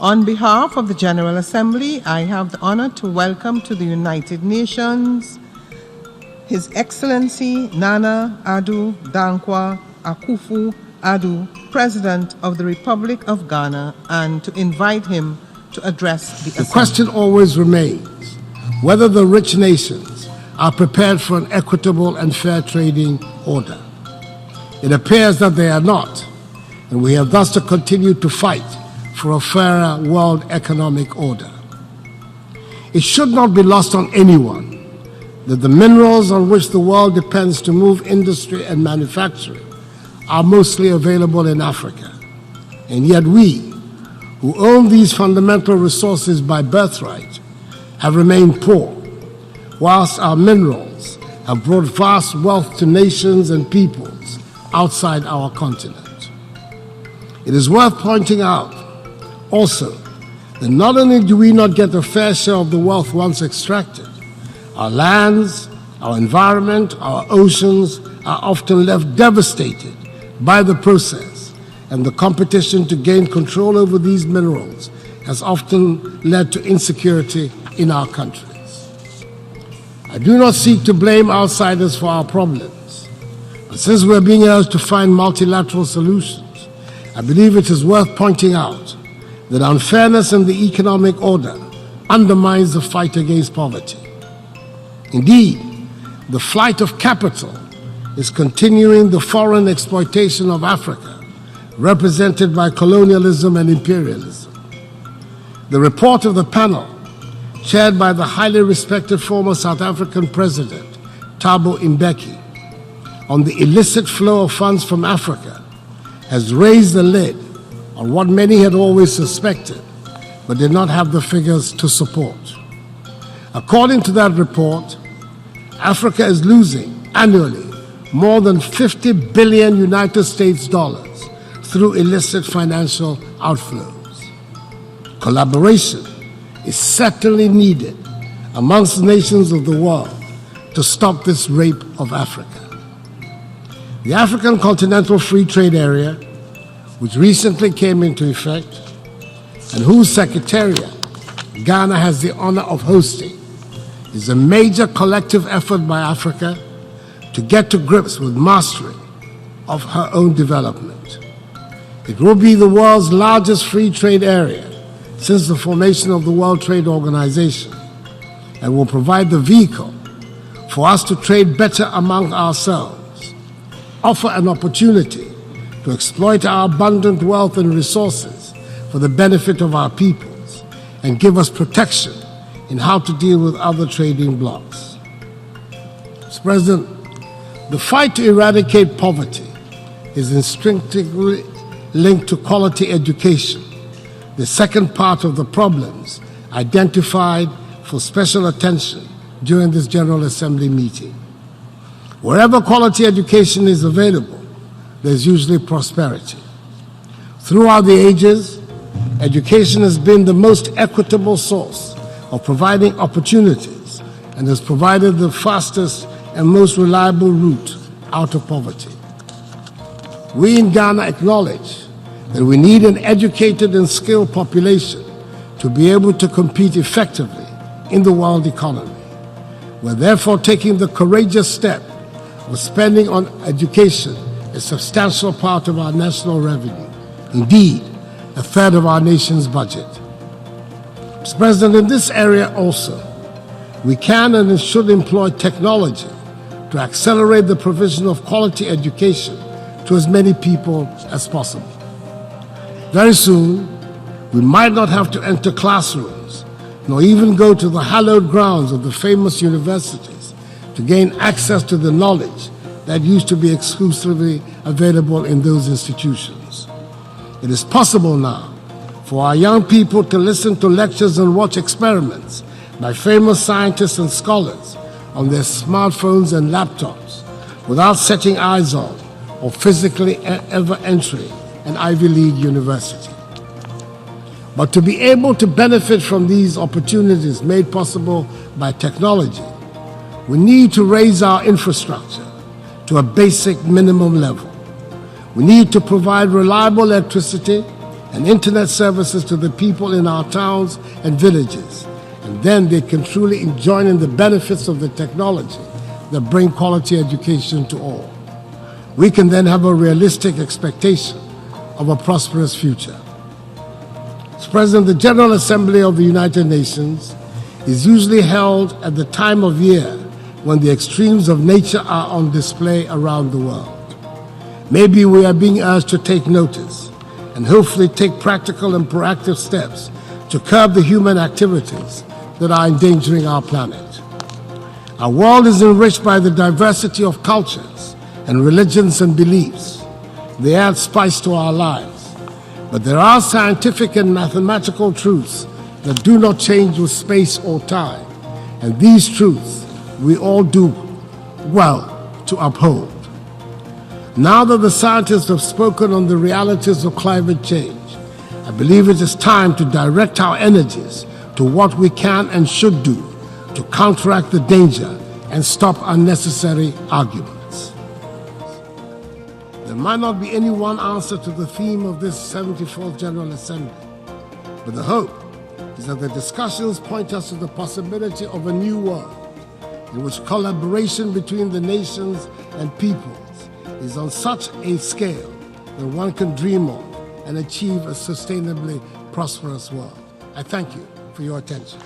On behalf of the General Assembly, I have the honor to welcome to the United Nations His Excellency Nana Addo Dankwa Akufo-Addo, President of the Republic of Ghana, and to invite him to address the Assembly. The question always remains whether the rich nations are prepared for an equitable and fair trading order. It appears that they are not, and we have thus to continue to fight for a fairer world economic order. It should not be lost on anyone that the minerals on which the world depends to move industry and manufacturing are mostly available in Africa. And yet we, who own these fundamental resources by birthright, have remained poor, whilst our minerals have brought vast wealth to nations and peoples outside our continent. It is worth pointing out also that not only do we not get a fair share of the wealth once extracted, our lands, our environment, our oceans are often left devastated by the process, and the competition to gain control over these minerals has often led to insecurity in our countries. I do not seek to blame outsiders for our problems, but since we're being urged to find multilateral solutions, I believe it is worth pointing out that unfairness in the economic order undermines the fight against poverty. Indeed, the flight of capital is continuing the foreign exploitation of Africa, represented by colonialism and imperialism. The report of the panel, chaired by the highly respected former South African President, Thabo Mbeki, on the illicit flow of funds from Africa, has raised the lid on what many had always suspected, but did not have the figures to support. According to that report, Africa is losing annually more than 50 billion United States dollars through illicit financial outflows. Collaboration is certainly needed amongst nations of the world to stop this rape of Africa. The African Continental Free Trade Area, which recently came into effect and whose secretariat Ghana has the honor of hosting, is a major collective effort by Africa to get to grips with mastery of her own development. It will be the world's largest free trade area since the formation of the World Trade Organization, and will provide the vehicle for us to trade better among ourselves, offer an opportunity to exploit our abundant wealth and resources for the benefit of our peoples, and give us protection in how to deal with other trading blocs. Mr. President, the fight to eradicate poverty is instinctively linked to quality education, the second part of the problems identified for special attention during this General Assembly meeting. Wherever quality education is available, there's usually prosperity. Throughout the ages, education has been the most equitable source of providing opportunities and has provided the fastest and most reliable route out of poverty. We in Ghana acknowledge that we need an educated and skilled population to be able to compete effectively in the world economy. We're therefore taking the courageous step of spending on education a substantial part of our national revenue, indeed, a third of our nation's budget. Mr. President, in this area also, we can and should employ technology to accelerate the provision of quality education to as many people as possible. Very soon, we might not have to enter classrooms, nor even go to the hallowed grounds of the famous universities to gain access to the knowledge that used to be exclusively available in those institutions. It is possible now for our young people to listen to lectures and watch experiments by famous scientists and scholars on their smartphones and laptops without setting eyes on or physically ever entering an Ivy League university. But to be able to benefit from these opportunities made possible by technology, we need to raise our infrastructure to a basic minimum level. We need to provide reliable electricity, and internet services to the people in our towns and villages, and then they can truly enjoy in the benefits of the technology that bring quality education to all. We can then have a realistic expectation of a prosperous future. Mr. President, the General Assembly of the United Nations is usually held at the time of year when the extremes of nature are on display around the world. Maybe we are being urged to take notice and hopefully take practical and proactive steps to curb the human activities that are endangering our planet. Our world is enriched by the diversity of cultures and religions and beliefs. They add spice to our lives. But there are scientific and mathematical truths that do not change with space or time. And these truths we all do well to uphold. Now that the scientists have spoken on the realities of climate change, I believe it is time to direct our energies to what we can and should do to counteract the danger and stop unnecessary arguments. There might not be any one answer to the theme of this 74th General Assembly, but the hope is that the discussions point us to the possibility of a new world in which collaboration between the nations and peoples is on such a scale that one can dream of and achieve a sustainably prosperous world. I thank you for your attention.